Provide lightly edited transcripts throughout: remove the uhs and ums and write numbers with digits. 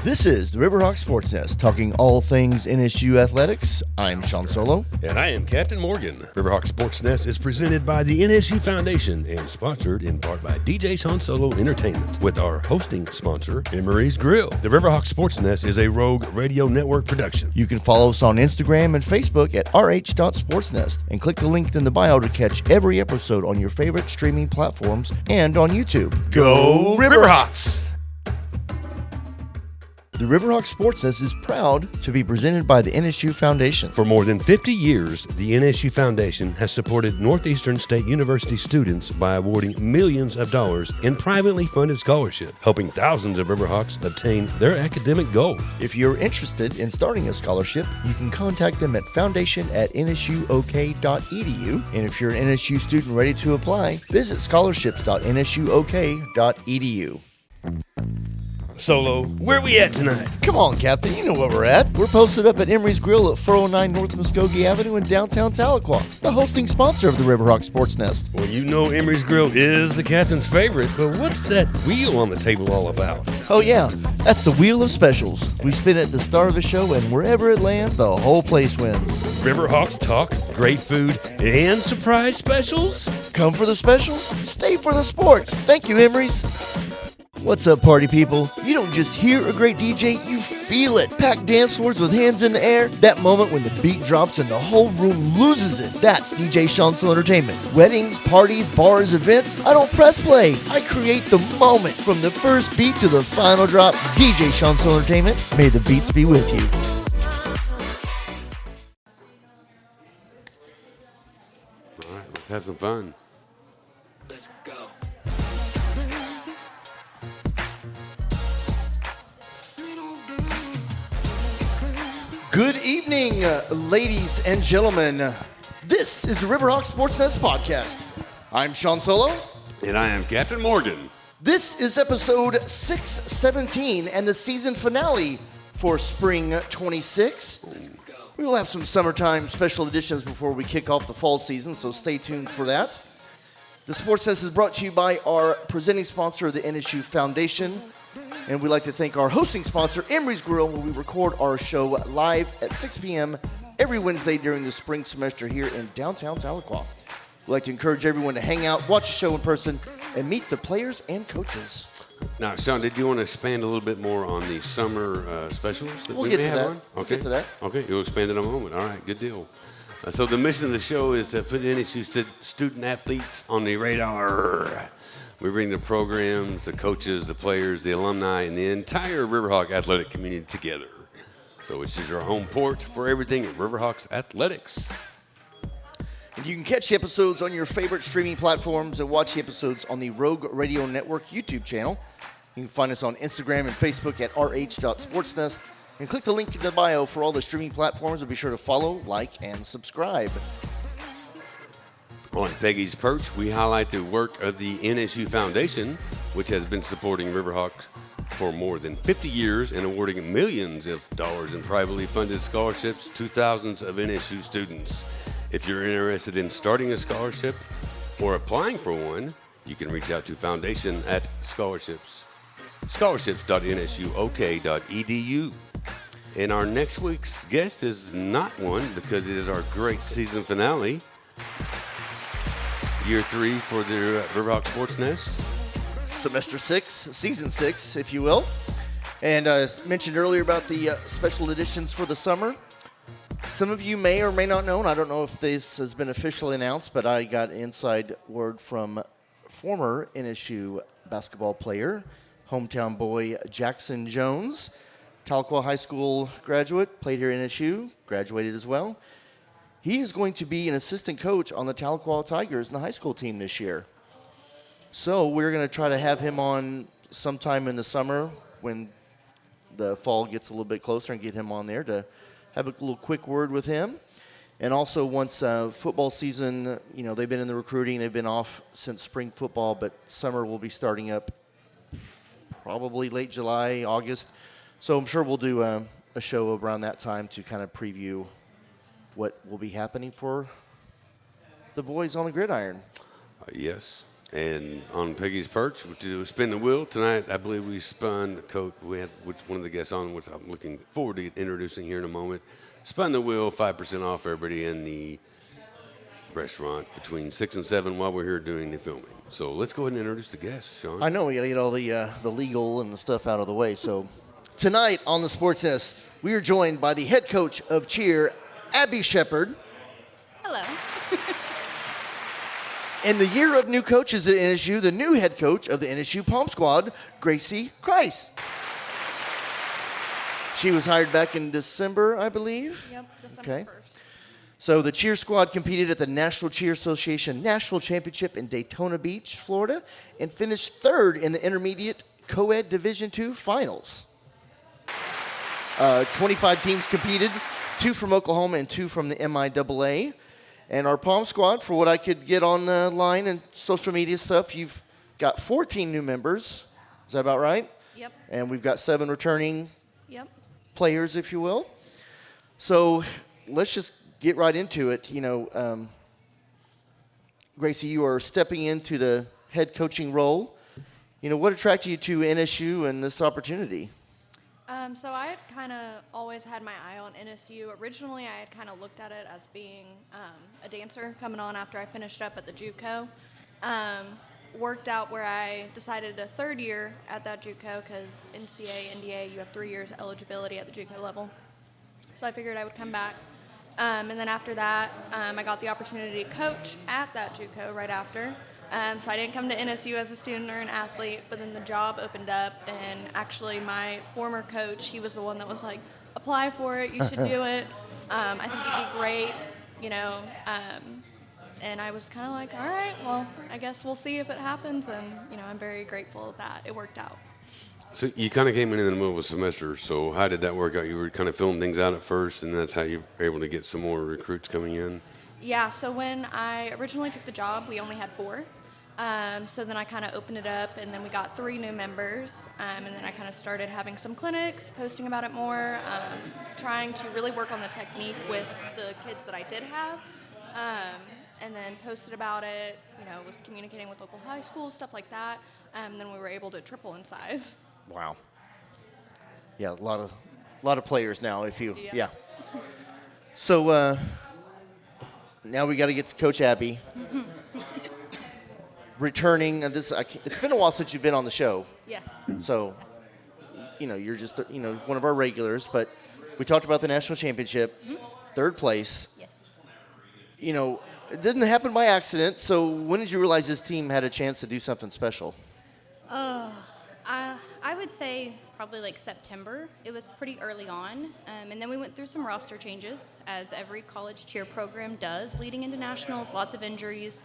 This is the Riverhawk SportsNest, talking all things NSU athletics. I'm Sean Solo. And I am Captain Morgan. Riverhawk SportsNest is presented by the NSU Foundation and sponsored in part by DJ Sean Solo Entertainment, with our hosting sponsor, Emery's Grill. The Riverhawk SportsNest is a Rogue Radio Network production. You can follow us on Instagram and Facebook at rh.sportsnest and click the link in the bio to catch every episode on your favorite streaming platforms and on YouTube. Go Riverhawks! The Riverhawk SportsNest is proud to be presented by the NSU Foundation. For more than 50 years, the NSU Foundation has supported Northeastern State University students by awarding millions of dollars in privately funded scholarships, helping thousands of Riverhawks obtain their academic goals. If you're interested in starting a scholarship, you can contact them at foundation@nsuok.edu. And if you're an NSU student ready to apply, visit scholarships.nsuok.edu. Solo, where we at tonight? Come on, Captain, you know where we're at. We're posted up at Emery's Grill at 409 North Muskogee Avenue in downtown Tahlequah, the hosting sponsor of the Riverhawk SportsNest. Well, you know Emery's Grill is the captain's favorite, but what's that wheel on the table all about? Oh yeah, that's the Wheel of Specials. We spin it at the start of the show, and wherever it lands, the whole place wins. Riverhawks talk, great food, and surprise specials? Come for the specials, stay for the sports. Thank you, Emery's. What's up, party people? You don't just hear a great DJ, you feel it. Packed dance floors with hands in the air. That moment when the beat drops and the whole room loses it. That's DJ Shansel Entertainment. Weddings, parties, bars, events. I don't press play. I create the moment. From the first beat to the final drop, DJ Shansel Entertainment. May the beats be with you. All right, let's have some fun. Let's go. Good evening, ladies and gentlemen. This is the Riverhawk SportsNest podcast. I'm Sean Solo. And I am Captain Morgan. This is episode 617 and the season finale for spring 26. We will have some summertime special editions before we kick off the fall season, so stay tuned for that. The SportsNest is brought to you by our presenting sponsor, the NSU Foundation. And we'd like to thank our hosting sponsor, Emery's Grill, where we record our show live at 6 p.m. every Wednesday during the spring semester here in downtown Tahlequah. We'd like to encourage everyone to hang out, watch the show in person, and meet the players and coaches. Now, Sean, did you want to expand a little bit more on the summer specials that We'll we get may to have that. on? We'll get to that. Okay, you'll expand in a moment. All right, good deal. So the mission of the show is to put NSU student athletes on the radar. We bring the programs, the coaches, the players, the alumni, and the entire Riverhawk athletic community together. So this is your home port for everything at Riverhawks Athletics. And you can catch the episodes on your favorite streaming platforms and watch the episodes on the Rogue Radio Network YouTube channel. You can find us on Instagram and Facebook at rh.sportsnest. And click the link in the bio for all the streaming platforms, and be sure to follow, like, and subscribe. On Peggy's Perch, we highlight the work of the NSU Foundation, which has been supporting Riverhawks for more than 50 years and awarding millions of dollars in privately funded scholarships to thousands of NSU students. If you're interested in starting a scholarship or applying for one, you can reach out to Foundation at scholarships.nsuok.edu. And our next week's guest is not one, because it is our great season finale. Year 3 for the Riverhawk SportsNest. Semester 6, season 6, if you will. And as mentioned earlier about the special editions for the summer, some of you may or may not know, and I don't know if this has been officially announced, but I got inside word from former NSU basketball player, hometown boy Jackson Jones, Tahlequah High School graduate, played here at NSU, graduated as well. He is going to be an assistant coach on the Tahlequah Tigers in the high school team this year. So we're going to try to have him on sometime in the summer when the fall gets a little bit closer, and get him on there to have a little quick word with him. And also once football season, you know, they've been in the recruiting, they've been off since spring football, but summer will be starting up probably late July, August. So I'm sure we'll do a show around that time to kind of preview what will be happening for the boys on the gridiron. Yes. And on Peggy's Perch, we do spin the wheel. Tonight, I believe we spun, Coach, we had one of the guests on, which I'm looking forward to introducing here in a moment. Spun the wheel, 5% off for everybody in the restaurant between 6 and 7 while we're here doing the filming. So let's go ahead and introduce the guests, Sean. I know we got to get all the legal and the stuff out of the way. So tonight on the SportsNest, we are joined by the head coach of cheer, Abby Shepard. Hello. And the year of new coaches at NSU, the new head coach of the NSU POM Squad, Gracie Kreis. She was hired back in December, I believe. Yep, December Okay. 1st. So the cheer squad competed at the National Cheer Association National Championship in Daytona Beach, Florida, and finished third in the intermediate co-ed Division II finals. 25 teams competed, 2 from Oklahoma and 2 from the MIAA. And our POM squad, for what I could get on the line and social media stuff, you've got 14 new members. Is that about right? Yep. And we've got 7 returning Yep. players, if you will. So let's just get right into it. Gracie, you are stepping into the head coaching role. What attracted you to NSU and this opportunity? So I had kind of always had my eye on NSU. Originally, I had kind of looked at it as being a dancer coming on after I finished up at the JUCO. Worked out where I decided a third year at that JUCO because NCAA, NDA, you have 3 years eligibility at the JUCO level. So I figured I would come back. And then after that, I got the opportunity to coach at that JUCO right after. So I didn't come to NSU as a student or an athlete, but then the job opened up, and actually my former coach, he was the one that was like, apply for it, you should do it. I think you'd be great, and I was kind of like, all right, well, I guess we'll see if it happens, and, I'm very grateful that it worked out. So you kind of came in the middle of a semester, so how did that work out? You were kind of filling things out at first, and that's how you were able to get some more recruits coming in? Yeah, so when I originally took the job, we only had 4. So then I kind of opened it up, and then we got 3 new members, and then I kind of started having some clinics, posting about it more, trying to really work on the technique with the kids that I did have, and then posted about it, was communicating with local high schools, stuff like that, and then we were able to triple in size. Wow. Yeah, a lot of players now. Yeah. So now we got to get to Coach Abby. Returning, and it's been a while since you've been on the show. Yeah. So, you're just one of our regulars. But we talked about the national championship, third place. Yes. It didn't happen by accident. So when did you realize this team had a chance to do something special? I would say probably like September. It was pretty early on. And then we went through some roster changes, as every college cheer program does leading into nationals. Lots of injuries,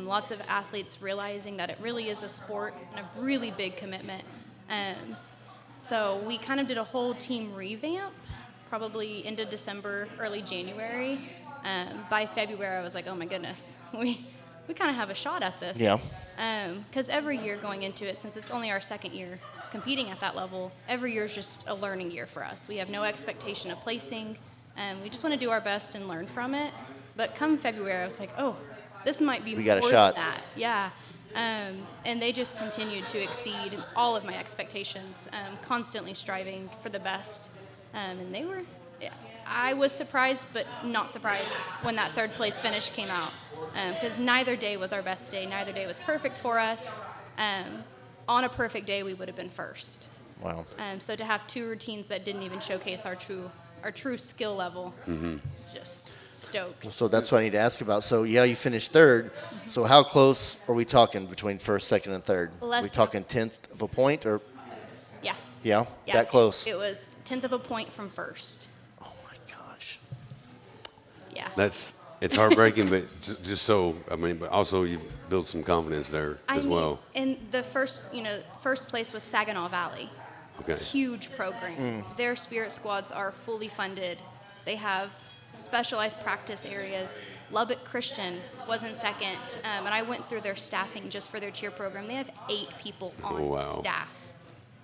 lots of athletes realizing that it really is a sport and a really big commitment. So we kind of did a whole team revamp, probably into December, early January. By February, I was like, oh my goodness, we kind of have a shot at this. Yeah. Because every year going into it, since it's only our second year competing at that level, every year is just a learning year for us. We have no expectation of placing. We just want to do our best and learn from it. But come February, I was like, oh, this might be We got a more shot. than that. Yeah. And they just continued to exceed all of my expectations, constantly striving for the best. And they were, I was surprised, but not surprised when that third place finish came out. Because neither day was our best day. Neither day was perfect for us. On a perfect day, we would have been first. Wow. So to have 2 routines that didn't even showcase our true skill level, it's just stoked. So that's what I need to ask about. So, yeah, you finished third. So how close are we talking between first, second, and third? Less Are we than- talking 1/10 of a point or, Yeah. yeah, Yeah. that close? It was 1/10 of a point from first. Oh, my gosh. Yeah. It's heartbreaking, but but also you've built some confidence there as well. And the first place was Saginaw Valley. Okay. Huge program. Their Spirit Squads are fully funded. They have specialized practice areas. Lubbock Christian was in second, and I went through their staffing just for their cheer program. They have 8 people on Wow. staff.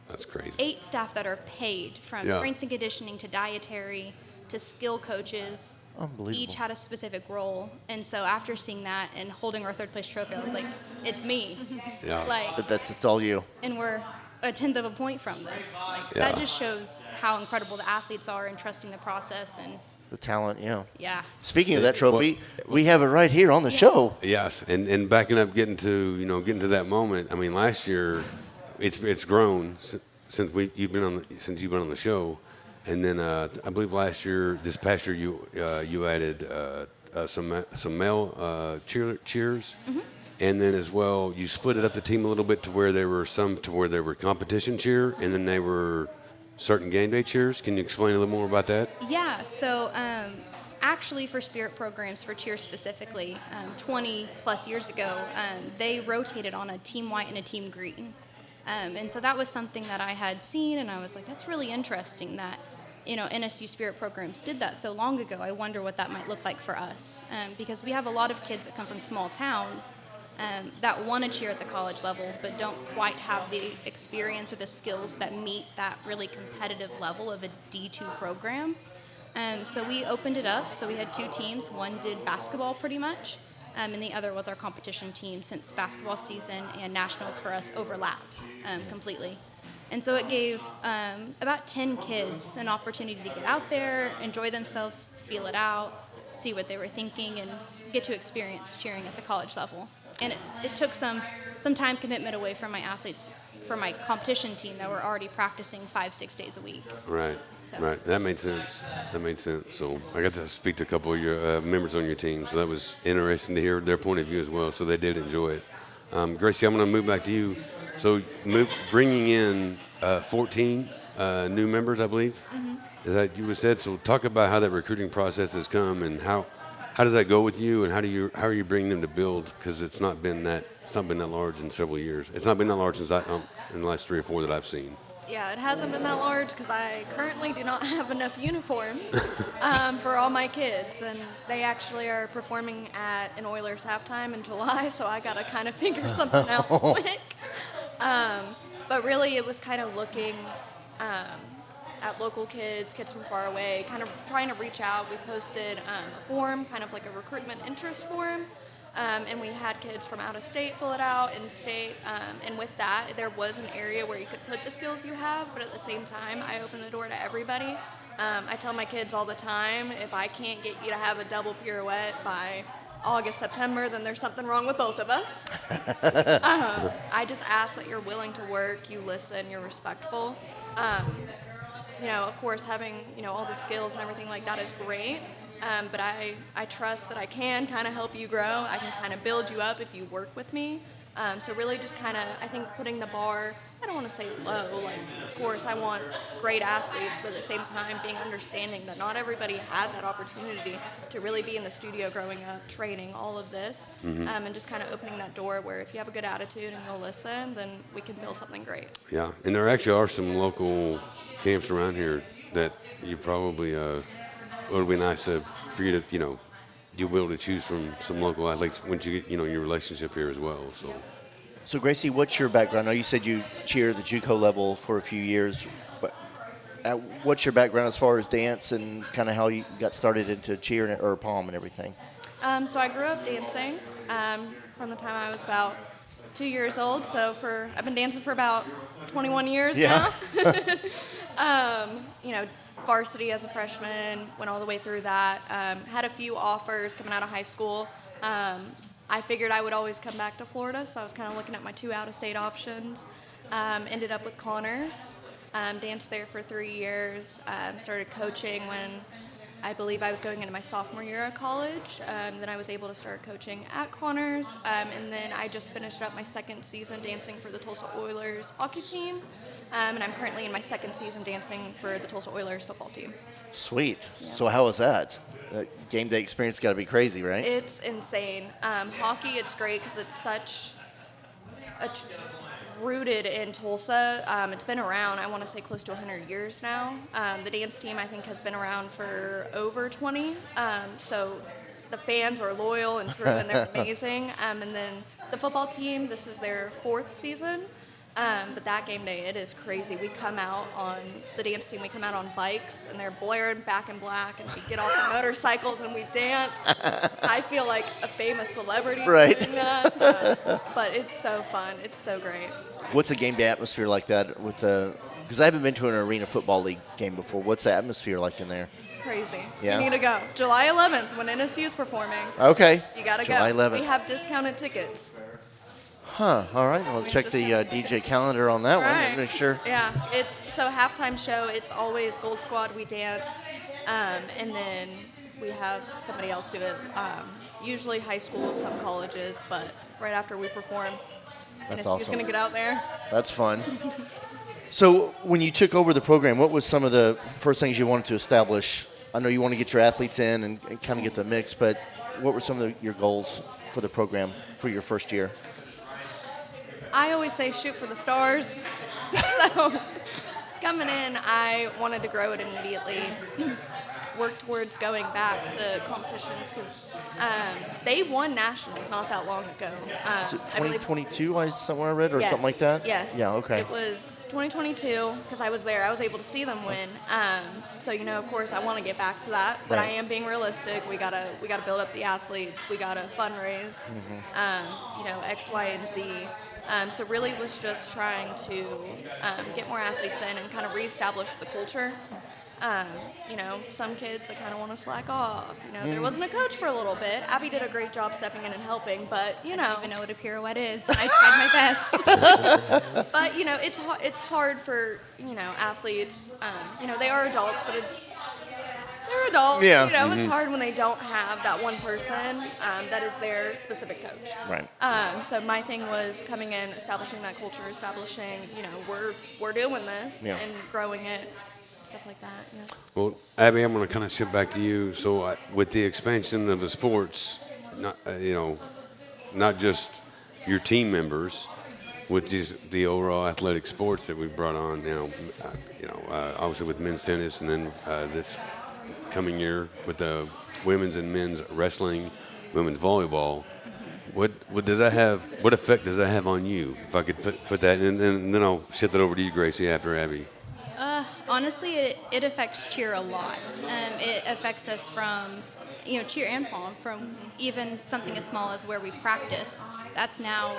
That's crazy. 8 staff that are paid, from Yeah. strength and conditioning to dietary to skill coaches. Unbelievable. each had a specific role. And so after seeing that and holding our third place trophy, I was like, it's me. Yeah. Like, But it's all you. and we're a tenth of a point from them. Like, Yeah. that just shows how incredible the athletes are in trusting the process. And The talent, yeah. yeah, Speaking of that trophy, we have it right here on the show. Yes, and backing up, getting to that moment. I mean, last year, it's grown since you've been on the show, and then I believe this past year you added some male cheers, and then as well you split it up the team a little bit to where there were competition cheer, and then they were certain game day cheers. Can you explain a little more about that? yeah. So actually, for spirit programs, for cheer specifically, 20 plus years ago, they rotated on a team white and a team green. And so that was something that I had seen, and I was like, that's really interesting that, NSU Spirit programs did that so long ago. I wonder what that might look like for us. Because we have a lot of kids that come from small towns that want to cheer at the college level, but don't quite have the experience or the skills that meet that really competitive level of a D2 program. So we opened it up. So we had two teams. One did basketball pretty much. And the other was our competition team, since basketball season and nationals for us overlap completely. And so it gave about 10 kids an opportunity to get out there, enjoy themselves, feel it out, see what they were thinking, and get to experience cheering at the college level. And it took some time commitment away from my athletes for my competition team that were already practicing 5-6 days a week. Right. So- Right. That made sense. So I got to speak to a couple of your members on your team, so that was interesting to hear their point of view as well. So they did enjoy it. Gracie, I'm going to move back to you. So bringing in 14 new members, I believe. Mm-hmm. Is that you said? So talk about how that recruiting process has come, and how does that go with you, and how are you bringing them to build? Because it's not been that large in several years. It's not been that large since in the last 3 or 4 that I've seen. Yeah, it hasn't been that large because I currently do not have enough uniforms for all my kids, and they actually are performing at an Oilers halftime in July, so I got to kind of figure something out quick. But really, it was kind of looking at local kids from far away, kind of trying to reach out. We posted a form, kind of like a recruitment interest form. And we had kids from out of state fill it out, in state, and with that, there was an area where you could put the skills you have, but at the same time, I open the door to everybody. I tell my kids all the time, if I can't get you to have a double pirouette by August, September, then there's something wrong with both of us. I just ask that you're willing to work, you listen, you're respectful. Of course, having, all the skills and everything like that is great. But I trust that I can kind of help you grow. I can kind of build you up if you work with me. So really just kind of, I think, putting the bar, I don't want to say low. Like, of course, I want great athletes, but at the same time being understanding that not everybody had that opportunity to really be in the studio growing up, training, all of this. And just kind of opening that door where if you have a good attitude and you'll listen, then we can build something great. Yeah, and there actually are some local camps around here that you probably it would be nice for you to, you'll be able to choose from some local athletes once you get, your relationship here as well. So Gracie, what's your background? I know you said you cheered at the JUCO level for a few years. But what's your background as far as dance and kind of how you got started into cheer or POM and everything? So I grew up dancing from the time I was about 2 years old. So I've been dancing for about 21 years now. Varsity as a freshman, went all the way through that. Had a few offers coming out of high school. I figured I would always come back to Florida, so I was kind of looking at my 2 out-of-state options. Ended up with Connors. Danced there for 3 years. Started coaching when I believe I was going into my sophomore year of college. Then I was able to start coaching at Connors. And then I just finished up my 2nd season dancing for the Tulsa Oilers hockey team. And I'm currently in my 2nd season dancing for the Tulsa Oilers football team. Sweet. Yeah. So how was that? Game day experience got to be crazy, right? It's insane. Hockey, it's great because it's such rooted in Tulsa. It's been around, I want to say, close to 100 years now. The dance team, I think, has been around for over 20. So the fans are loyal and true, and they're amazing. And then the football team, this is their 4th season. But that game day, it is crazy. We come out on the dance team. We come out on bikes, and they're blaring Back in Black, and we get off the motorcycles and we dance. I feel like a famous celebrity Right. doing that. But it's so fun. It's so great. What's a game day atmosphere like that with the? Because I haven't been to an arena football league game before. What's the atmosphere like in there? Crazy. Yeah? You need to go. July 11th, when NSU is performing. Okay. You gotta July go. 11th. We have discounted tickets. Huh. All right. Well, check the DJ calendar on that one and make sure. Yeah. It's so halftime show. It's always Gold Squad. We dance, and then we have somebody else do it. Usually high school, some colleges, but right after we perform, That's NSU's awesome. gonna get out there. That's fun. So when you took over the program, what was some of the first things you wanted to establish? I know you want to get your athletes in and kind of get the mix, but what were some of your goals for the program for your first year? I always say shoot for the stars. So coming in, I wanted to grow it immediately. Work towards going back to competitions because they won nationals not that long ago. Is it I believe- 2022, somewhere I read, or Yes. something like that? Yes. Yeah, okay. It was 2022 because I was there. I was able to see them win. So of course, I want to get back to that, but I Right. am being realistic. We gotta build up the athletes. We gotta fundraise. X, Y, and Z. So really was just trying to get more athletes in and kind of reestablish the culture. Some kids, they kind of want to slack off. There wasn't a coach for a little bit. Abby did a great job stepping in and helping, but I don't even know what a pirouette is. I tried my best. But it's hard for athletes. They are adults, but they're adults. Yeah. It's hard when they don't have that one person that is their specific coach. Right. So my thing was coming in, establishing that culture, establishing we're doing this Yeah. and growing it, stuff like that. Yeah. Well, Abby, I'm going to kind of shift back to you. So, with the expansion of the sports, not just your team members, with the overall athletic sports that we've brought on, obviously with men's tennis, and then this coming year with the women's and men's wrestling, women's volleyball. What does that have? What effect does that have on you? If I could put that, and then I'll shift it over to you, Gracie, after Abby. Honestly, it affects cheer a lot. It affects us from, cheer and POM, from even something as small as where we practice. That's now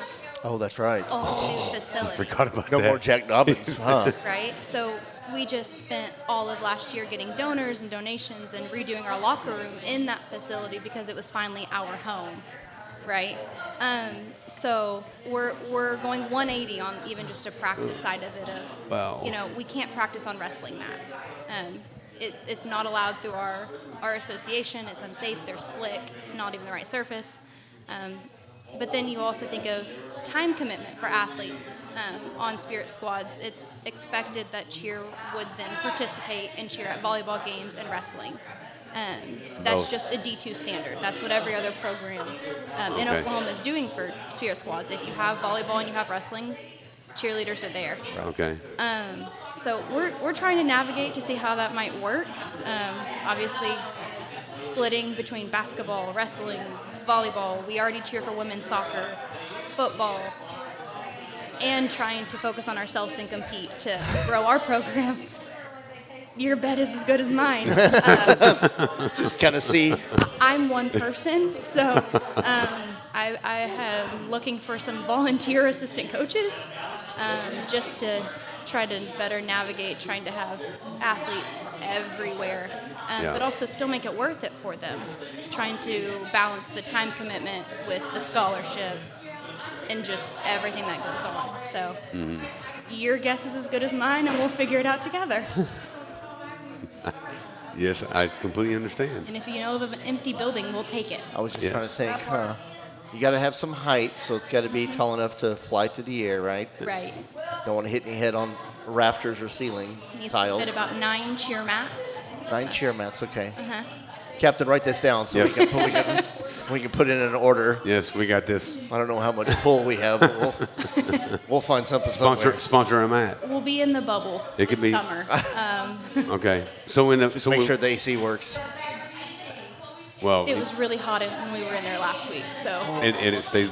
Oh, that's right. a whole new facility. Forgot about No that. more Jack Dobbins, huh? Right? So we just spent all of last year getting donors and donations and redoing our locker room in that facility because it was finally our home, right? So we're going 180 on even just a practice side of it. Wow. We can't practice on wrestling mats. It's not allowed through our association. It's unsafe. They're slick. It's not even the right surface. But then you also think of time commitment for athletes on Spirit Squads. It's expected that cheer would then participate and cheer at volleyball games and wrestling. That's just a D2 standard. That's what every other program in Okay. Oklahoma is doing for Spirit Squads. If you have volleyball and you have wrestling, cheerleaders are there. Okay. So we're trying to navigate to see how that might work. Obviously, splitting between basketball, wrestling, volleyball. We already cheer for women's soccer, football, and trying to focus on ourselves and compete to grow our program. Your bet is as good as mine. Just kind of see. I'm one person, so I am looking for some volunteer assistant coaches just to try to better navigate trying to have athletes everywhere, Yeah. but also still make it worth it for them. Trying to balance the time commitment with the scholarship and just everything that goes on. So your guess is as good as mine, and we'll figure it out together. Yes, I completely understand. And if you know of an empty building, we'll take it. I was just Yes. trying to think, huh? You got to have some height, so it's got to be tall enough to fly through the air, right? Right. Don't want to hit your head on rafters or ceiling Needs tiles. to fit about 9 cheer mats. 9 cheer mats, okay. Uh-huh. Captain, write this down so Yes. we can put it in an order. Yes, we got this. I don't know how much pull we have, but we'll find something somewhere. Sponsor a mat. We'll be in the bubble It could this be- summer. Okay. So in the Just so make we- sure the AC works. well, It was really hot when we were in there last week, so and it stays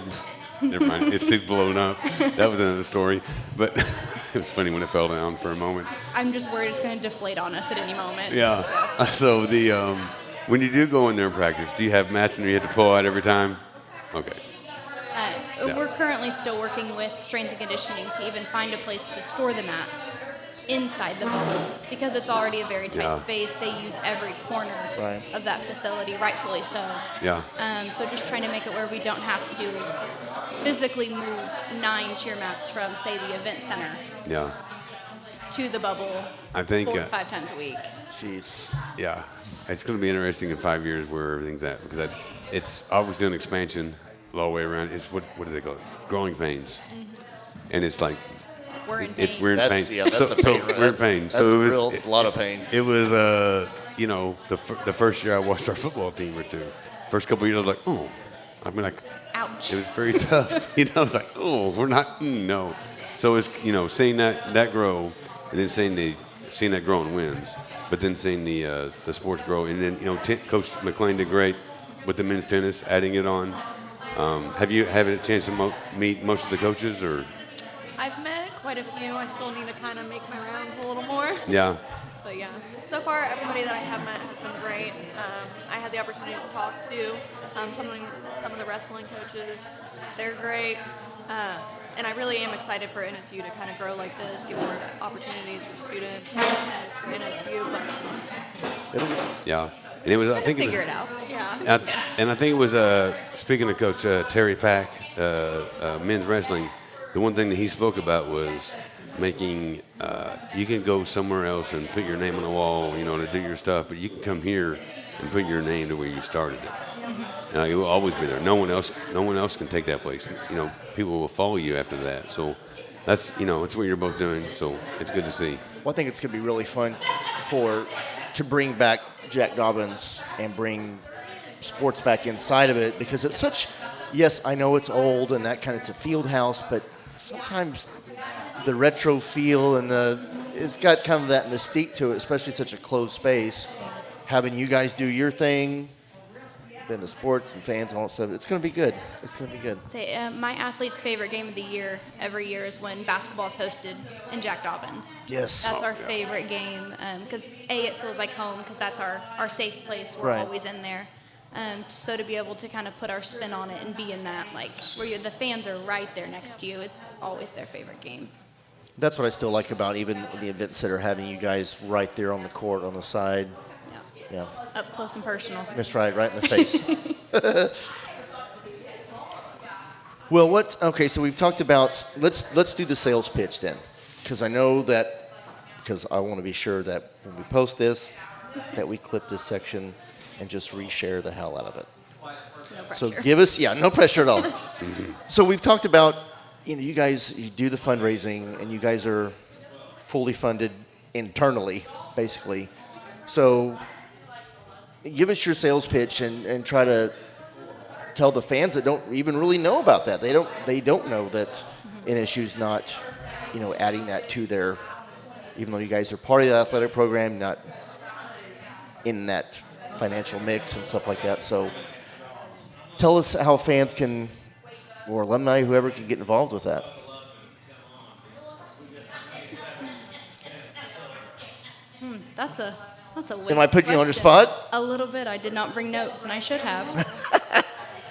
Never mind. It's too blown up. That was another story. But it was funny when it fell down for a moment. I'm just worried it's going to deflate on us at any moment. Yeah. So when you do go in there and practice, do you have mats and you have to pull out every time? Okay. Yeah. We're currently still working with strength and conditioning to even find a place to store the mats inside the bubble because it's already a very tight Yeah. space. They use every corner Right. of that facility, rightfully so. Yeah. So just trying to make it where we don't have to physically move 9 cheer mats from, say, the event center Yeah. to the bubble I think, 4 to 5 times a week. Jeez. Yeah. It's going to be interesting in 5 years where everything's at because it's obviously an expansion all the way around. It's what do they call it? Growing pains. And it's like, We're in pain. we're in pain. That's, yeah, that's so, a pain. so we're in pain. That's So a it was, real lot of pain. It was, the first year I watched our football team or two. First couple of years, I was like, oh. I mean, like, Ouch. it was very tough. I was like, oh, we're not, no. So it's, seeing that grow, and then seeing that grow in wins, but then seeing the sports grow, and then Coach McLean did great with the men's tennis, adding it on. Have you had a chance to meet most of the coaches, or? I've met quite a few. I still need to kind of make my rounds a little more. Yeah. But yeah, so far everybody that I have met has been great. I had the opportunity to talk to some of the wrestling coaches. They're great. And I really am excited for NSU to kind of grow like this, give more opportunities for students, opportunities for NSU. But Yeah. And it was, I think it was. Figure it out. yeah. And I think it was, speaking of Coach Terry Pack, men's wrestling, the one thing that he spoke about was making, you can go somewhere else and put your name on the wall, to do your stuff, but you can come here and put your name to where you started it. Mm-hmm. And it will always be there. No one else can take that place. People will follow you after that. So that's, it's what you're both doing. So it's good to see. Well, I think it's going to be really fun to bring back Jack Dobbins and bring sports back inside of it because it's such. Yes, I know it's old and that kind of it's a field house, but sometimes the retro feel and it's got kind of that mystique to it, especially such a closed space. Having you guys do your thing, then the sports and fans and all that stuff, it's going to be good. It's going to be good. Say, my athlete's favorite game of the year every year is when basketball is hosted in Jack Dobbins. Yes. That's our favorite game because, it feels like home because that's our safe place. We're Right. always in there. So to be able to kind of put our spin on it and be in that, like, where the fans are right there next to you, it's always their favorite game. That's what I still like about even the event center, having you guys right there on the court, on the side. Yeah. Yeah. Up close and personal. That's right in the face. Well, okay, so we've talked about, let's do the sales pitch then. Because I know that, because I want to be sure that when we post this, that we clip this section and just reshare the hell out of it. No pressure. So give us, no pressure at all. So we've talked about, you guys, you do the fundraising and you guys are fully funded internally, basically. So give us your sales pitch and try to tell the fans that don't even really know about that. They don't know that NSU's not, adding that to their, even though you guys are part of the athletic program, not in that financial mix and stuff like that. So tell us how fans can, or alumni, whoever can get involved with that. That's a Am I putting you on the spot? A little bit. I did not bring notes, and I should have.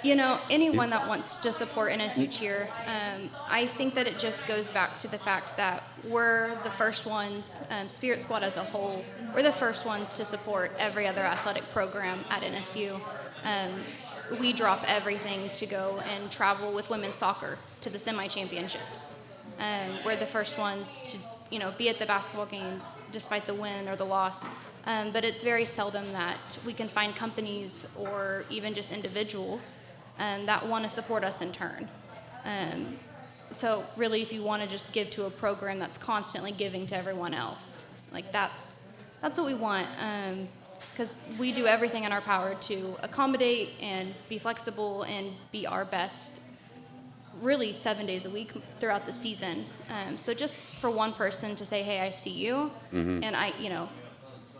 Anyone that wants to support NSU cheer, I think that it just goes back to the fact that we're the first ones, Spirit Squad as a whole, we're the first ones to support every other athletic program at NSU. We drop everything to go and travel with women's soccer to the semi-championships. We're the first ones to, be at the basketball games despite the win or the loss. But it's very seldom that we can find companies or even just individuals that want to support us in turn. So really, if you want to just give to a program that's constantly giving to everyone else, like that's what we want. Because we do everything in our power to accommodate and be flexible and be our best, really 7 days a week throughout the season. So just for one person to say, hey, I see you, and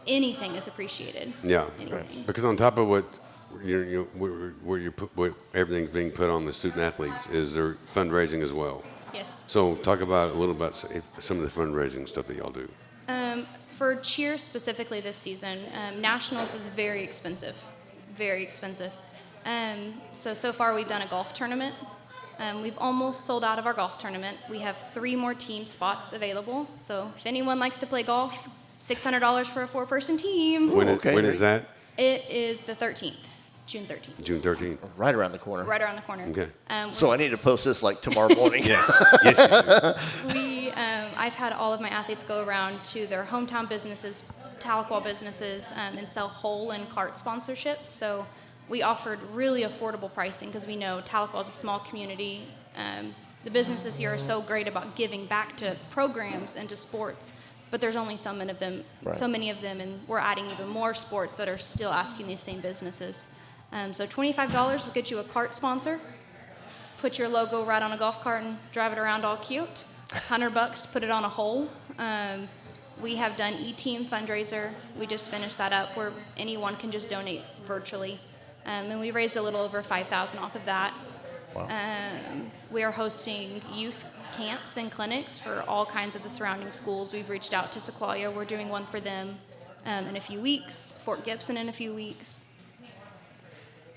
anything is appreciated. Yeah, Anything. because on top of what where you put where everything's being put on the student athletes, is there fundraising as well? Yes. So talk about a little about some of the fundraising stuff that y'all do. For cheer specifically this season, nationals is very expensive, very expensive. So far we've done a golf tournament. We've almost sold out of our golf tournament. We have 3 more team spots available. So if anyone likes to play golf, $600 for a 4-person team. When okay. is that? It is the 13th, June 13th. June 13th. Right around the corner. Right around the corner. Okay. So I need to post this like tomorrow morning. Yes. Yes. You do. I've had all of my athletes go around to their hometown businesses, Tahlequah businesses, and sell whole and cart sponsorships. So we offered really affordable pricing because we know Tahlequah is a small community. The businesses here are so great about giving back to programs and to sports, but there's only so many of them, and we're adding even more sports that are still asking these same businesses. So $25 will get you a cart sponsor. Put your logo right on a golf cart and drive it around all cute. $100 to put it on a hole. We have done E-Team fundraiser. We just finished that up where anyone can just donate virtually. And we raised a little over $5,000 off of that. Wow. We are hosting youth camps and clinics for all kinds of the surrounding schools. We've reached out to Sequoia. We're doing one for them in a few weeks. Fort Gibson in a few weeks.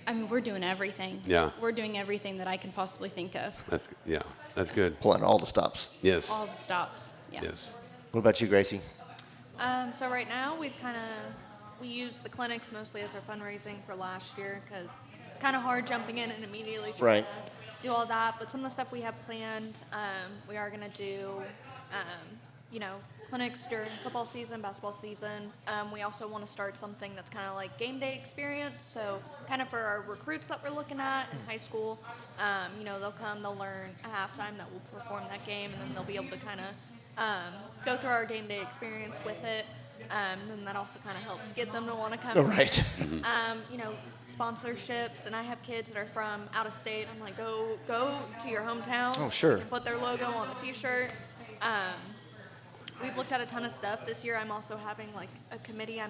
I mean, we're doing everything. Yeah. We're doing everything that I can possibly think of. That's good. Pulling all the stops. Yes. All the stops. Yeah. Yes. What about you, Gracie? So right now we use the clinics mostly as our fundraising for last year because it's kind of hard jumping in and immediately trying to do all that. But some of the stuff we have planned, we are going to do, clinics during football season, basketball season. We also want to start something that's kind of like game day experience. So kind of for our recruits that we're looking at in high school, they'll come, they'll learn at halftime that we'll perform that game, and then they'll be able to kind of go through our game day experience with it. And that also kind of helps get them to want to come. Right. Sponsorships, and I have kids that are from out of state. I'm like, go to your hometown. Oh, sure. And put their logo on the T-shirt. We've looked at a ton of stuff. This year I'm also having like a committee.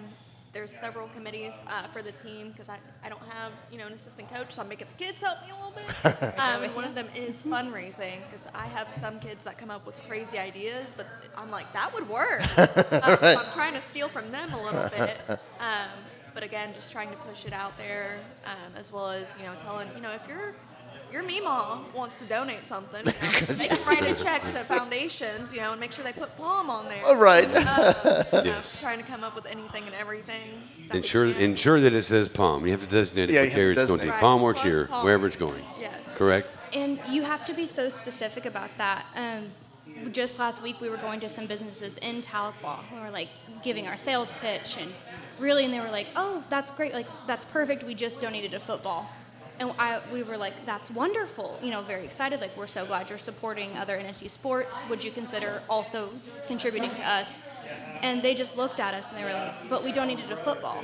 There's several committees for the team because I don't have an assistant coach, so I'm making the kids help me a little bit. And one of them is fundraising because I have some kids that come up with crazy ideas, but I'm like, that would work. So I'm trying to steal from them a little bit. But again, just trying to push it out there, as well as telling if your Meemaw wants to donate something, they can write a check to foundations, and make sure they put POM on there. All right. Yes. Trying to come up with anything and everything. that we Ensure can. that it says POM. You have to designate Yeah, it you for have to it's going to be designate. POM or Right. cheer, POM. wherever it's going. Yes. Correct? And you have to be so specific about that. Just last week, we were going to some businesses in Tahlequah. We were like giving our sales pitch, and they were like, "Oh, that's great! Like that's perfect. We just donated to football." And we were like, that's wonderful, very excited. Like, we're so glad you're supporting other NSU sports. Would you consider also contributing to us? And they just looked at us and they were like, but we donated to football,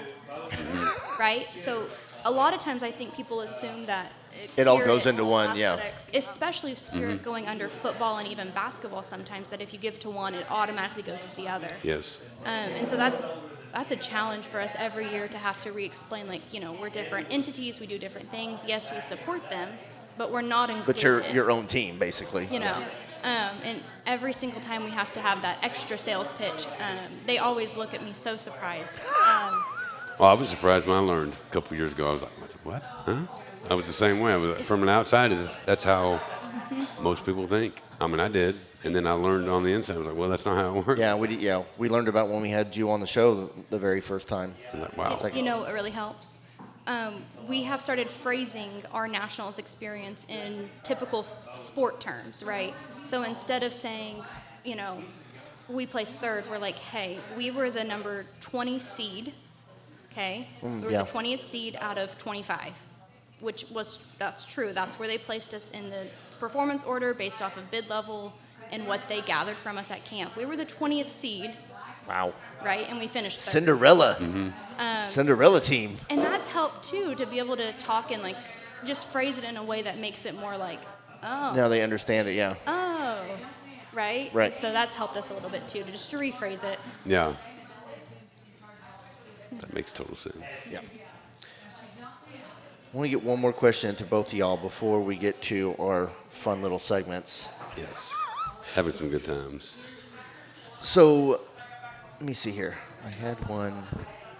right? So a lot of times I think people assume that It all goes Spirit, into one, yeah. Athletics. especially Spirit going under football and even basketball sometimes, that if you give to one, it automatically goes to the other. Yes. And so that's a challenge for us every year to have to re-explain, we're different entities, we do different things. Yes, we support them, but we're not included. But you're your own team, basically. And every single time we have to have that extra sales pitch, they always look at me so surprised. Well, I was surprised when I learned a couple years ago. I was like, what? Huh? I was the same way. From an outside, that's how most people think. I mean, I did. And then I learned on the inside. I was like, well, that's not how it works. Yeah, we learned about when we had you on the show the very first time. I was like, wow. It really helps. We have started phrasing our nationals experience in typical sport terms, right? So instead of saying, we placed third, we're like, hey, we were the number 20 seed, okay? We were the 20th seed out of 25, that's true. That's where they placed us in the performance order based off of bid level and what they gathered from us at camp. We were the 20th seed. Wow. Right? And we finished third. Cinderella. Cinderella team. And that's helped, too, to be able to talk and, just phrase it in a way that makes it more like, oh. Now they understand it, yeah. Oh. Right? Right. And so that's helped us a little bit, too, to rephrase it. Yeah. That makes total sense. Yeah. I want to get one more question to both of y'all before we get to our fun little segments. Yes. Having some good times. So, let me see here. I had one,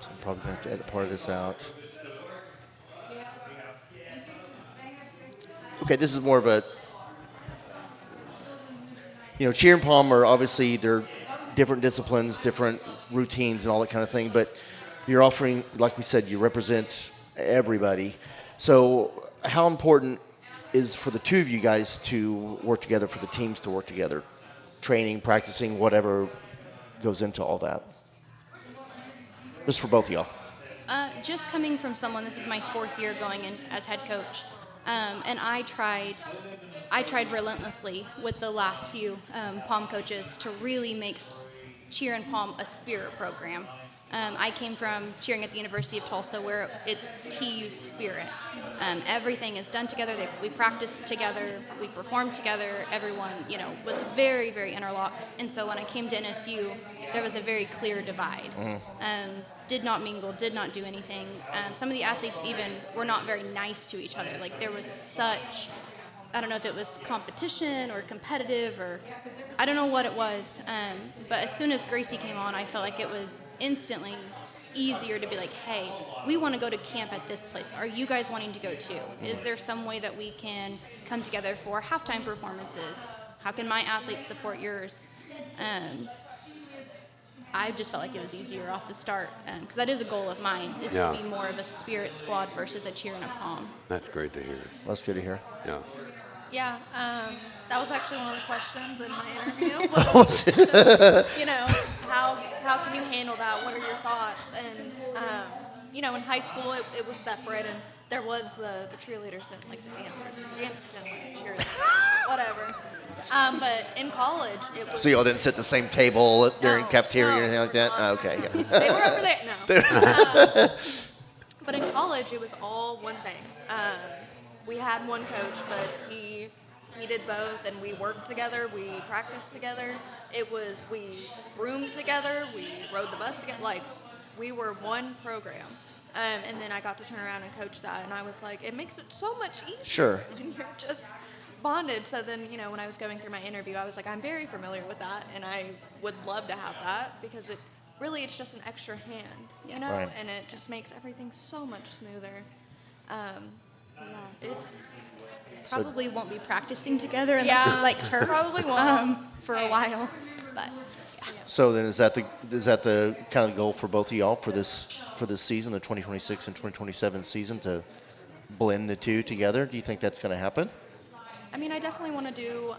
so I'm probably going to have to edit part of this out. Okay, this is more of a, cheer and POM are obviously, they're different disciplines, different routines and all that kind of thing, but you're offering, like we said, you represent everybody. So how important is for the two of you guys to work together, for the teams to work together? Training, practicing, whatever goes into all that. Just for both of y'all. Just coming from someone, this is my 4th year going in as head coach, and I tried relentlessly with the last few POM coaches to really make cheer and POM a spirit program. I came from cheering at the University of Tulsa, where it's TU Spirit. Everything is done together. We practice together. We perform together. Everyone, was very, very interlocked. And so when I came to NSU, there was a very clear divide. Did not mingle, did not do anything. Some of the athletes even were not very nice to each other. Like, there was such, I don't know if it was competition or competitive, or I don't know what it was. But as soon as Gracie came on, I felt like it was instantly easier to be like, hey, we want to go to camp at this place. Are you guys wanting to go too? Is there some way that we can come together for halftime performances? How can my athletes support yours? I just felt like it was easier off the start, because that is a goal of mine, is to be more of a spirit squad versus a cheer and a POM. That's great to hear. That's good to hear. Yeah. Yeah, that was actually one of the questions in my interview. Was, how can you handle that? What are your thoughts? And in high school it was separate, and there was the cheerleaders and like the dancers didn't like the cheerleaders, whatever. But in college it was. So y'all didn't sit at the same table during cafeteria or anything like that? Oh, okay. Yeah. They were over there. No. But in college it was all one thing. We had one coach, but he did both, and we worked together, we practiced together. We roomed together, we rode the bus together, like, we were one program. And then I got to turn around and coach that, and I was like, it makes it so much easier. Sure. When you're just bonded. So then, when I was going through my interview, I was like, I'm very familiar with that, and I would love to have that, because it's just an extra hand, Right. And it just makes everything so much smoother. Yeah, it's Probably won't be practicing together unless like turf. Probably won't for a while, but yeah. So then is that the kind of goal for both of y'all for this season, the 2026 and 2027 season, to blend the two together? Do you think that's going to happen? I mean, I definitely want to do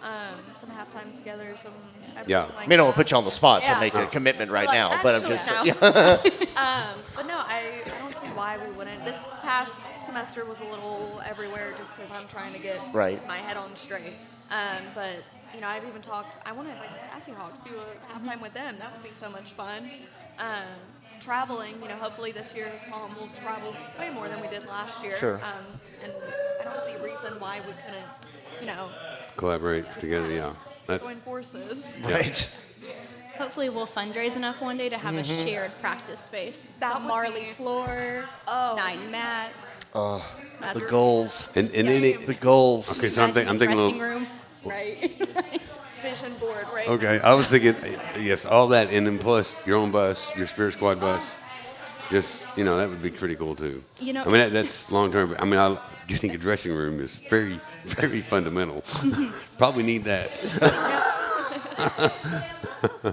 some halftimes together, some everything Yeah. like I mean, I don't want that. to put you on the spot to Yeah. make a commitment right Well, now, but I'm just actually, yeah. But no, I don't see why we wouldn't. This past semester was a little everywhere just because I'm trying to get Right. my head on straight. But I've even talked. I want to invite the Sassy Hawks to a halftime with them. That would be so much fun. Traveling, hopefully this year we'll travel way more than we did last year. Sure. And I don't see a reason why we couldn't, Collaborate together, yeah. That's, join forces. Right. Hopefully we'll fundraise enough one day to have a shared practice space. That Some would Marley be- floor, Oh. 9 mats. The That's- goals. and any, The goals. okay, so I'm thinking a dressing little, room, right? Vision board, right? okay, I was thinking, yes, all that, and then plus your own bus, your Spirit Squad bus. Just, that would be pretty cool too. I mean, that's long term. I mean, getting a dressing room is very, very fundamental. Probably need that.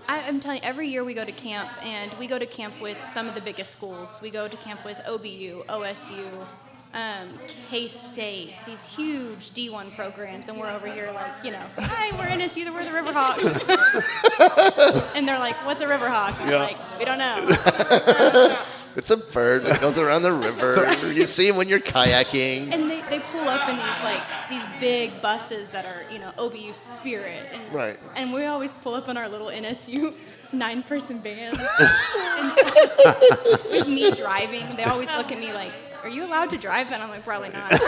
I'm telling you, every year we go to camp, and we go to camp with some of the biggest schools. We go to camp with OBU, OSU, K-State, these huge D1 programs, and we're over here like, hi, we're NSU, we're the Riverhawks. And they're like, what's a Riverhawk? And I'm like, we don't know. It's a bird that goes around the river. You see them when you're kayaking. And they pull up in these big buses that are, OBU Spirit. And, Right. And we always pull up in our little NSU 9-person vans. And so, with me driving, they always look at me like, are you allowed to drive? And I'm like, probably not. So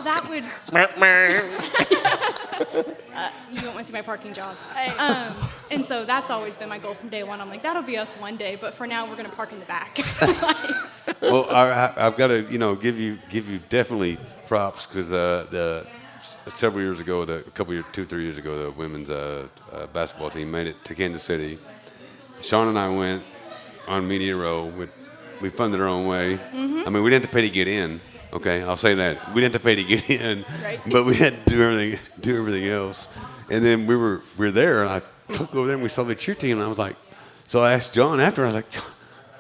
that would... you don't want to see my parking job. And so that's always been my goal from day one. I'm like, that'll be us one day, but for now we're going to park in the back. Well, I've got to, give you definitely props because several years ago, a couple years, 2-3 years ago, the women's basketball team made it to Kansas City. Sean and I went on Media Row. We funded our own way. Mm-hmm. I mean, we didn't have to pay to get in. Okay, I'll say that we didn't have to pay to get in, Right. but we had to do everything else. And then we were there, and I looked over there and we saw the cheer team, and I was like, so I asked John after. I was like, John,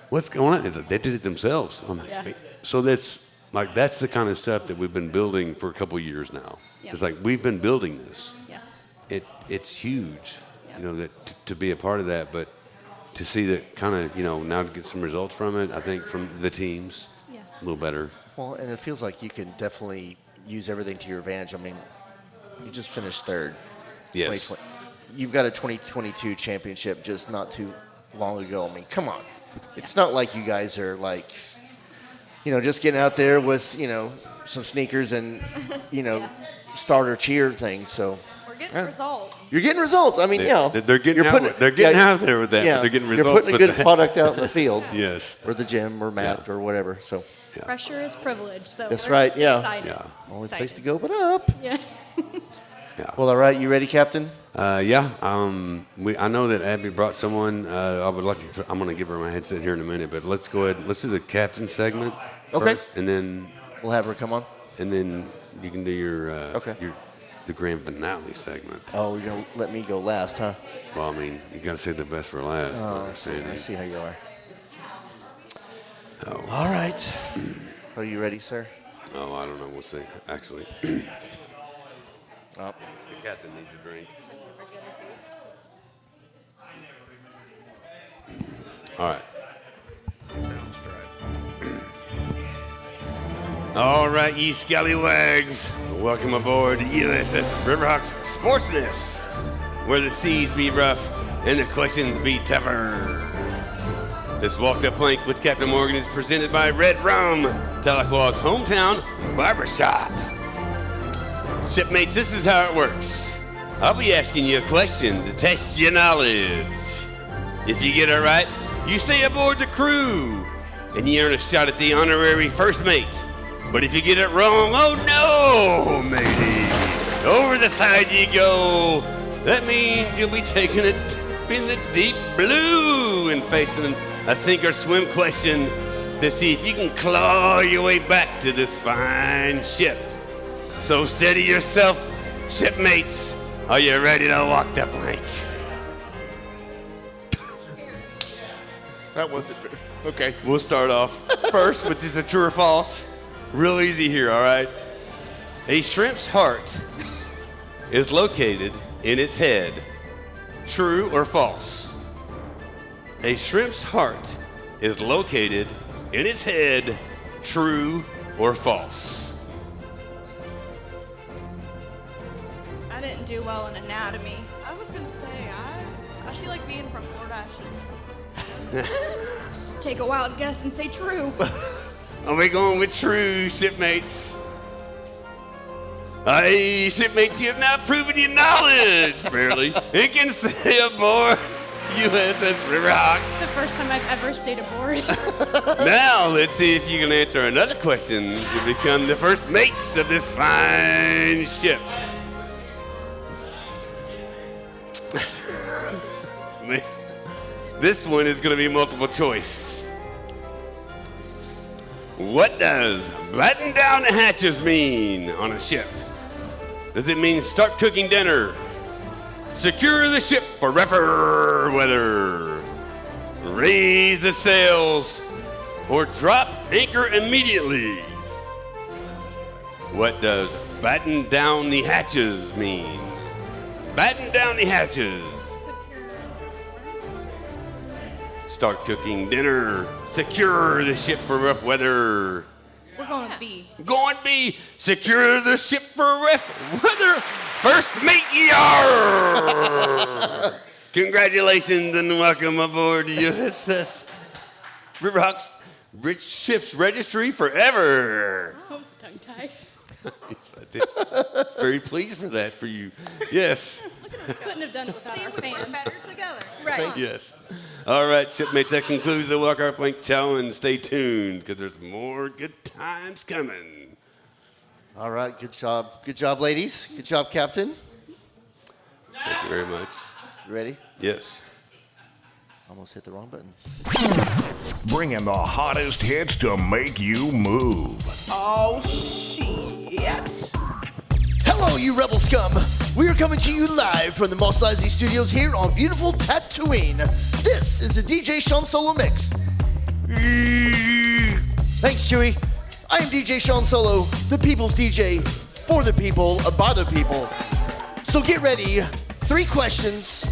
what's going on? He's like, they did it themselves. I'm like, Yeah. so that's the kind of stuff that we've been building for a couple of years now. Yeah. It's like we've been building this. Yeah. It's huge, Yeah. that to be a part of that, but to see that kind of now to get some results from it, I think from the teams, Yeah. a little better. Well, and it feels like you can definitely use everything to your advantage. I mean, you just finished third. Yes. 2020. You've got a 2022 championship just not too long ago. I mean, come on. It's not like you guys are like, just getting out there with, some sneakers and, Yeah. starter cheer things. So We're getting results. you're getting results. I mean, They're getting you're out. They're getting out there with that. Yeah, But they're getting you're results. putting a with good that. product out in the field. Yes. Or the gym or mat or whatever. So Pressure is privilege. So That's we're right, just yeah. Excited. Yeah. only Excited. place to go but up. Yeah. Well, all right. You ready, Captain? Yeah. I know that Abby brought someone. I would like to. I'm going to give her my headset here in a minute, but let's go ahead. Let's do the captain segment. Okay. First, and then We'll have her come on. you can do your Okay. the grand finale segment. Oh, you're going to let me go last, huh? Well, I mean, you got to save the best for last. Oh, Sandy. I see how you are. Oh. All right. Are you ready, sir? Oh, I don't know. We'll see. Actually, Oh. the captain needs a drink. All right. All right, ye scallywags, welcome aboard the USS Riverhawks SportsNest, where the seas be rough and the questions be tougher. This Walk the Plank with Captain Morgan is presented by Red Rum, Tahlequah's hometown barbershop. Shipmates, this is how it works. I'll be asking you a question to test your knowledge. If you get it right, you stay aboard the crew, and you earn a shot at the honorary first mate. But if you get it wrong, oh no, matey, over the side you go. That means you'll be taking a dip in the deep blue and facing a sink or swim question to see if you can claw your way back to this fine ship. So steady yourself, shipmates. Are you ready to walk the plank? That wasn't okay. We'll start off first with just a true or false. Real easy here, all right? A shrimp's heart is located in its head. True or false? A shrimp's heart is located in its head. True or false? I didn't do well in anatomy. I was gonna say I feel like being from Florida, I should just take a wild guess and say true. Are we going with true, shipmates? Hey, shipmates, you have now proven your knowledge, barely. You can stay aboard USS Riverhawks. It's the first time I've ever stayed aboard. Now, let's see if you can answer another question to become the first mates of this fine ship. This one is going to be multiple choice. What does batten down the hatches mean on a ship? Does it mean start cooking dinner, secure the ship for rougher weather, raise the sails, or drop anchor immediately? What does batten down the hatches mean? Batten down the hatches. Start cooking dinner. Secure the ship for rough weather. We're going with B. Going B. Secure the ship for rough weather. First mate, yar! Congratulations and welcome aboard the USS Riverhawks Rich Ships Registry forever. That was a tongue tie. Yes, I did. Very pleased for that for you. Yes. Couldn't have done it without our We're fans. better together. Right. Yes. All right, shipmates, that concludes the Walk Our Plank Challenge. Stay tuned because there's more good times coming. All right, good job. Good job, ladies. Good job, Captain. Thank you very much. You ready? Yes. Almost hit the wrong button. Bringing the hottest hits to make you move. Oh, shit. Hello, you rebel scum. We are coming to you live from the Mos Eisley Studios here on beautiful Tatooine. This is a DJ Sean Solo mix. Thanks, Chewy. I am DJ Sean Solo, the people's DJ, for the people, by the people. So get ready. 3 questions,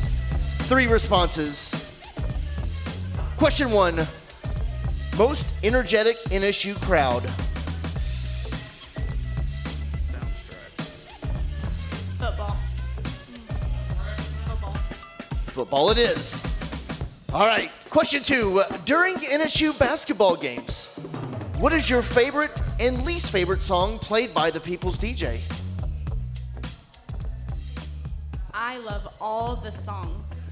3 responses. Question 1. Most energetic NSU crowd. Football. Football. Football it is. All right, question 2. During NSU basketball games, what is your favorite and least favorite song played by the People's DJ? I love all the songs.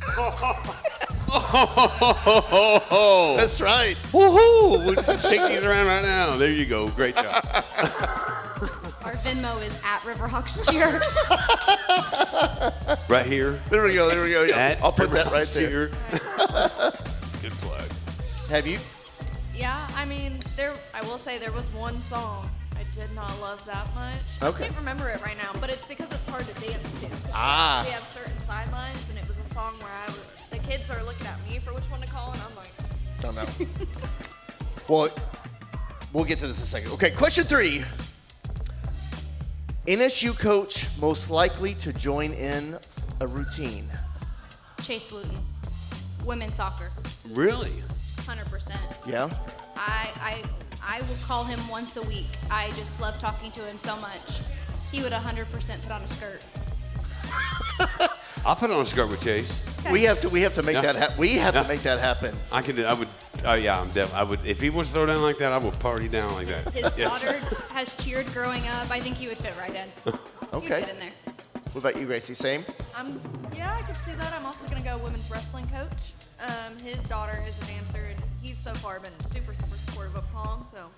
That's right. Woohoo! We'll just shake these around right now. There you go. Great job. Our Venmo is at Riverhawks Cheer. Right here. There we go, there we go. Yeah. At I'll put that right there. Good plug. Have you? Yeah, I mean, I will say there was one song I did not love that much. Okay. I can't remember it right now, but it's because it's hard to dance to. Ah. We have certain sidelines, and it was a song where the kids are looking at me for which one to call, and I'm like, Don't know. Well, we'll get to this in a second. Okay, question 3. NSU coach most likely to join in a routine. Chase Wooten. Women's soccer. Really? 100%. Yeah? I will call him once a week. I just love talking to him so much. He would 100% put on a skirt. I'll put on a skirt with Chase. We have to make Yeah. that happen. We have Yeah. to make that happen. I would. Oh yeah, I would. If he wants to throw down like that, I will party down like that. His Yes. daughter has cheered growing up. I think he would fit right in. He would Okay. fit in there. What about you, Gracie? Same? yeah, I could see that. I'm also gonna go women's wrestling coach. His daughter is a dancer, and he's so far been super, super supportive of POM. So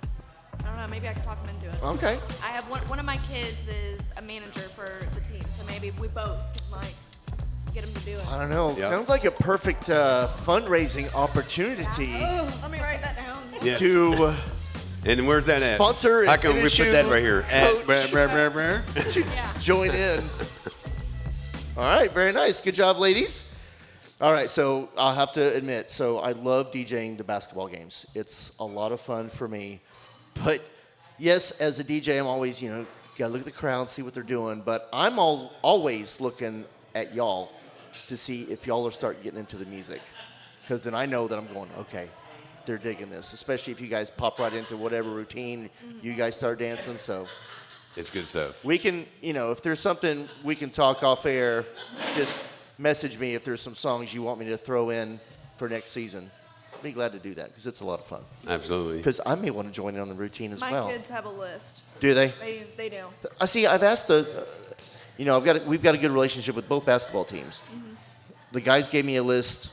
I don't know. Maybe I could talk him into it. Okay. I have one of my kids is a manager for the team, so maybe we both could like get him to do it. I don't know. Yeah. Sounds like a perfect fundraising opportunity Oh, let me write that down. Yes. to And where's that at? Sponsor How come we NSU put that right here? coach. Yeah. join in. All right, very nice. Good job, ladies. All right, so I'll have to admit, so I love DJing the basketball games. It's a lot of fun for me. But yes, as a DJ, I'm always, gotta look at the crowd, see what they're doing. But I'm always looking at y'all to see if y'all are starting getting into the music. Because then I know that I'm going, okay, they're digging this. Especially if you guys pop right into whatever routine you guys start dancing. So It's good stuff. we can, if there's something we can talk off air, just message me if there's some songs you want me to throw in for next season. Be glad to do that because it's a lot of fun. Absolutely. Because I may want to join in on the routine as My well. kids have a list. Do they? They do. I see. I've asked we've got a good relationship with both basketball teams. The guys gave me a list,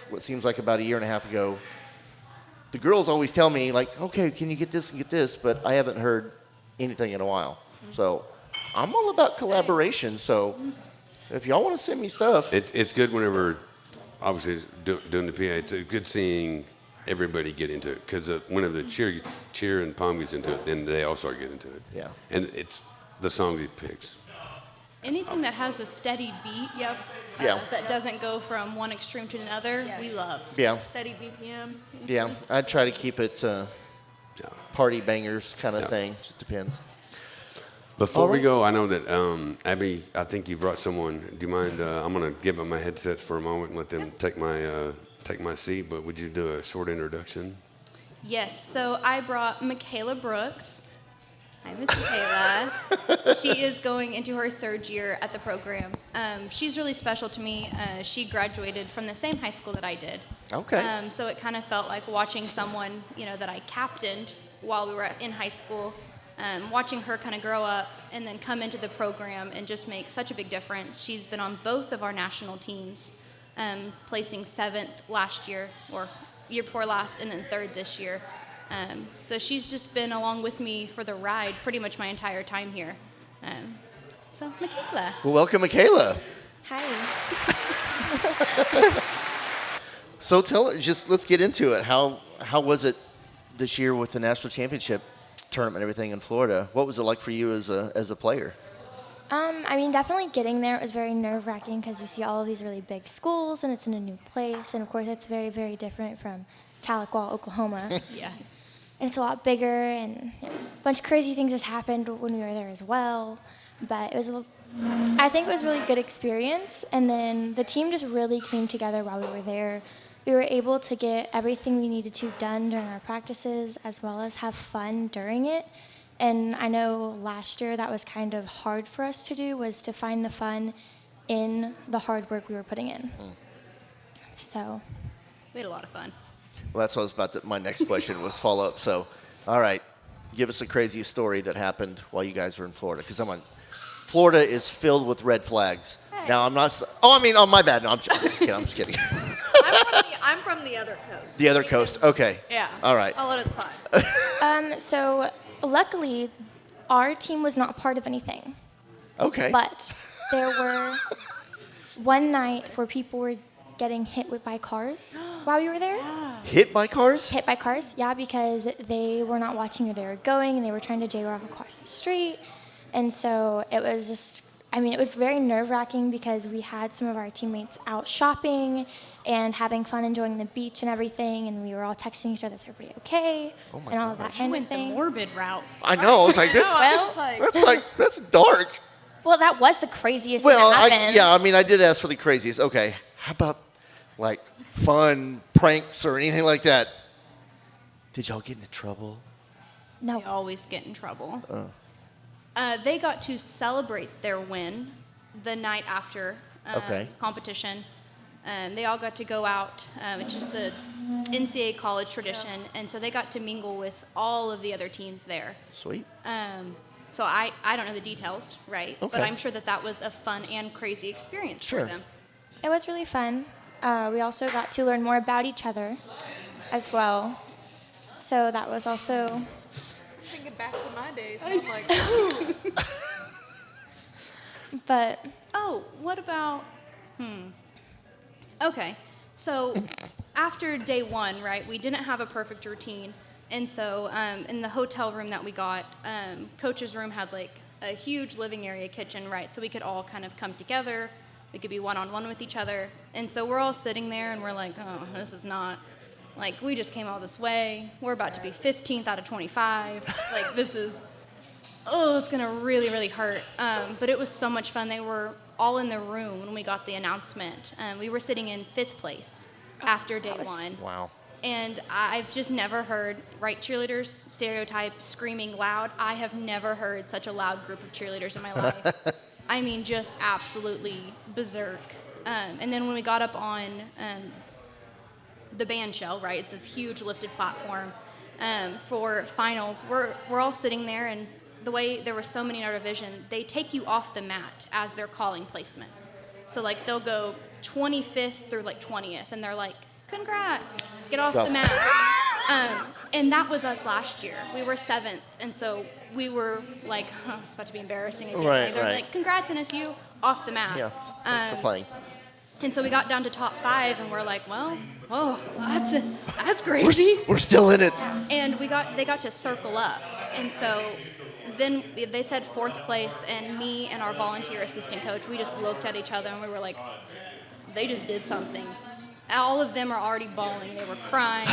what seems like about a year and a half ago. The girls always tell me like, okay, can you get this and get this? But I haven't heard anything in a while. So I'm all about collaboration. So if y'all want to send me stuff, It's good whenever, obviously, doing the PA. It's good seeing everybody get into it because whenever the cheer and POM gets into it, then they all start getting into it. Yeah. And it's the song he picks. Anything that has a steady beat, Yep. Yeah. that doesn't go from one extreme to another, Yes. we love. yeah, Steady BPM. yeah, I'd try to keep it party bangers kind of Yeah. thing. Just depends. Before All we right. go, I know that Abby, I think you brought someone. Do you mind? I'm going to give them my headsets for a moment and let them take my seat. But would you do a short introduction? Yes, so I brought Michaela Brooks. Hi, Miss Michaela. She is going into her 3rd year at the program. She's really special to me. She graduated from the same high school that I did. Okay. So it kind of felt like watching someone, that I captained while we were in high school, watching her kind of grow up and then come into the program and just make such a big difference. She's been on both of our national teams. placing 7th last year, or year before last, and then 3rd this year. So she's just been along with me for the ride pretty much my entire time here. So, Michaela. Well, welcome, Michaela. Hi. So let's get into it. How was it this year with the national championship tournament and everything in Florida? What was it like for you as a player? I mean, definitely getting there, it was very nerve-wracking because you see all of these really big schools and it's in a new place. And, of course, it's very, very different from Tahlequah, Oklahoma. Yeah. And it's a lot bigger, and a bunch of crazy things has happened when we were there as well. But I think it was a really good experience. And then the team just really came together while we were there. We were able to get everything we needed to done during our practices, as well as have fun during it. And I know last year that was kind of hard for us to do, was to find the fun in the hard work we were putting in. So We had a lot of fun. Well, that's what I was about to, my next question was follow up. So, all right, give us a crazy story that happened while you guys were in Florida. Because Florida is filled with red flags. Hey. Now, I'm not, oh, my bad. No, I'm just kidding. I'm from the other coast. The other coast, okay. Yeah. All right. I'll let it slide. So luckily, our team was not part of anything. Okay. But there were one night where people were getting hit by cars while we were there. Hit by cars? Hit by cars, yeah, because they were not watching where they were going and they were trying to jaywalk across the street. And so it was just, it was very nerve-wracking because we had some of our teammates out shopping and having fun, enjoying the beach and everything, and we were all texting each other, is everybody okay? Oh my and all of that gosh. kind of Went the thing. morbid route. I know. I was like, that's dark. Well, that was the craziest thing that happened. I did ask for the craziest. Okay, how about like fun pranks or anything like that? Did y'all get into trouble? No. We always get in trouble. They got to celebrate their win the night after competition. They all got to go out, which is the NCAA college tradition, and so they got to mingle with all of the other teams there. Sweet. So I don't know the details, right? Okay. But I'm sure that was a fun and crazy experience Sure. for them. It was really fun. We also got to learn more about each other as well. So that was also... Thinking back to my days, I'm like, ooh. But... Oh, what about, Okay, so after day one, right, we didn't have a perfect routine. And so in the hotel room that we got, coach's room had like a huge living area kitchen, right? So we could all kind of come together. We could be one-on-one with each other. And so we're all sitting there and we're like, oh, this is not, like, we just came all this way. We're about to be 15th out of 25. Like, this is, it's going to really, really hurt. But it was so much fun. They were all in the room when we got the announcement. We were sitting in 5th place after day one. Wow. And I've just never heard, right, cheerleaders, stereotype, screaming loud. I have never heard such a loud group of cheerleaders in my life. I mean, just absolutely berserk. And then when we got up on the band shell, right, it's this huge lifted platform for finals. We're all sitting there, and the way there were so many in our division, they take you off the mat as they're calling placements. So, like, they'll go 25th through, like, 20th, and they're like, congrats, get off the mat. And that was us last year. We were 7th, and so we were like, it's about to be embarrassing again. Right, They're right. like, congrats, NSU, off the mat. Yeah, thanks for playing. And so we got down to top 5, and we're like, well, that's crazy. We're still in it. And they got to circle up, and so then they said 4th place, and me and our volunteer assistant coach, we just looked at each other, and we were like, they just did something. All of them are already bawling. They were crying.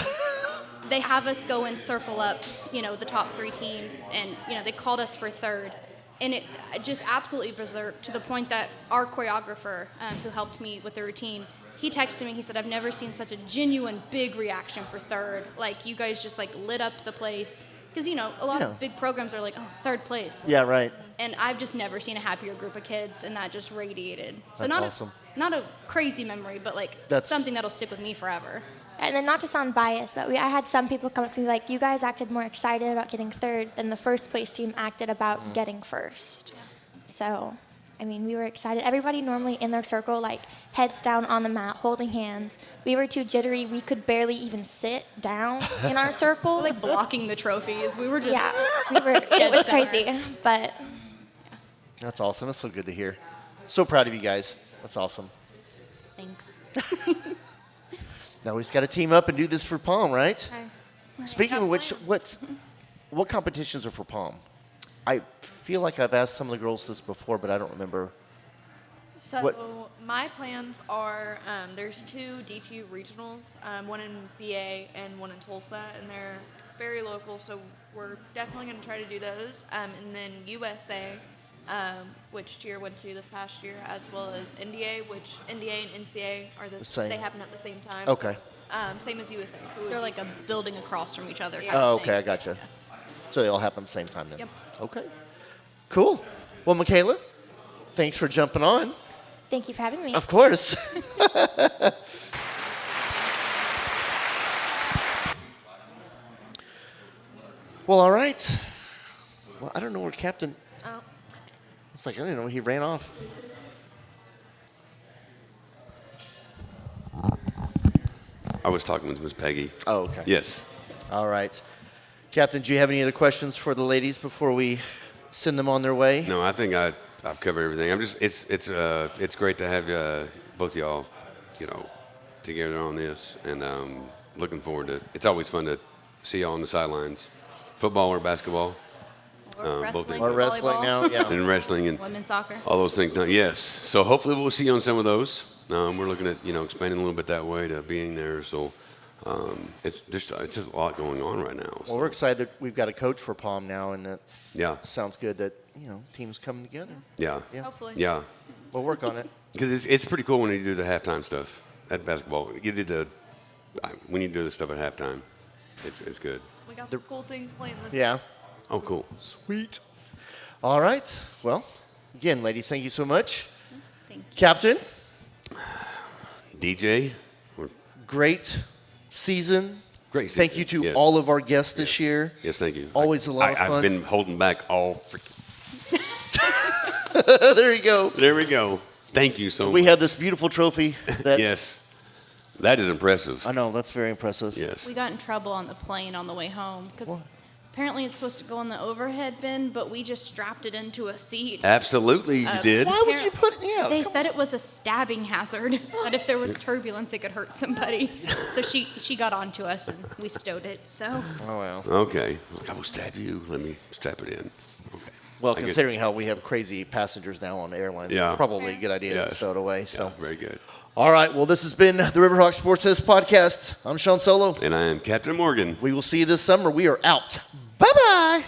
They have us go and circle up, the top 3 teams, and, they called us for 3rd. And it just absolutely berserk to the point that our choreographer, who helped me with the routine, he texted me, he said, I've never seen such a genuine big reaction for 3rd. Like, you guys just, like, lit up the place. Because, a lot of big programs are like, 3rd place. Yeah, right. And I've just never seen a happier group of kids, and that just radiated. So That's awesome. Not a crazy memory, but, like, That's something that'll stick with me forever. And then not to sound biased, but I had some people come up to me like, you guys acted more excited about getting 3rd than the 1st place team acted about getting 1st. So, I mean, we were excited. Everybody normally in their circle, like heads down on the mat, holding hands. We were too jittery. We could barely even sit down in our circle. Like blocking the trophies. We were just yeah, it was crazy, but That's awesome. That's so good to hear. So proud of you guys. That's awesome. Thanks. Now we just got to team up and do this for POM, right? Okay. Speaking of which, what competitions are for POM? I feel like I've asked some of the girls this before, but I don't remember. So What- my plans are there's 2 D2 regionals, one in BA and one in Tulsa, and they're very local, so we're definitely going to try to do those. And then USA, which Cheer went to this past year, as well as NDA, which NDA and NCA are The same. they happen at the same time. Okay. Same as USA. So They're like a building across from each other. type Oh, of okay, I thing. gotcha. So they all happen at the same time then? Yep. Okay. Cool. Well, Michaela, thanks for jumping on. thank you for having me. Of course. Well, all right. Well, I don't know where Captain. Oh. It's like I didn't know he ran off. I was talking with Miss Peggy. Oh, okay. Yes. All right. Captain, do you have any other questions for the ladies before we send them on their way? No, I think I've covered everything. I'm just it's great to have both of y'all, together on this, and looking forward to it. It's always fun to see y'all on the sidelines, football or basketball, Or both wrestling, Or wrestling volleyball, now, yeah. and wrestling and women's soccer. all those things. Yes. So hopefully we'll see you on some of those. We're looking at expanding a little bit that way to being there. So it's just a lot going on right now. Well, we're excited that we've got a coach for POM now, and that Yeah. sounds good that teams coming together. Yeah. Yeah. Hopefully. Yeah. We'll work on it. Because it's pretty cool when you do the halftime stuff at basketball. When you do the stuff at halftime, it's good. We got some cool things planned this Yeah. Oh, cool. Sweet. All right. Well, again, ladies, thank you so much. Thank you. Captain, DJ, great season. great. Thank you to Yes. all of our guests this year. Yes, thank you. Always a lot of fun. I've been holding back all freaking. There you go. There we go. Thank you so We much. have this beautiful trophy. That Yes. That is impressive. I know, that's very impressive. Yes. We got in trouble on the plane on the way home because apparently it's supposed to go in the overhead bin, but we just strapped it into a seat. Absolutely, you did. Why would you put it? Yeah. They come said it was a stabbing hazard, that if there was turbulence, it could hurt somebody. So she got onto us and we stowed it. So on. Oh, well. Okay. I will stab you. Let me strap it in. Okay. Well, I get- considering how we have crazy passengers now on airlines, Yeah. probably a good idea to Yes. stow it away. So. Yeah, very good. All right. Well, this has been the Riverhawk SportsNest podcast. I'm Sean Solo. And I am Captain Morgan. We will see you this summer. We are out. Bye-bye.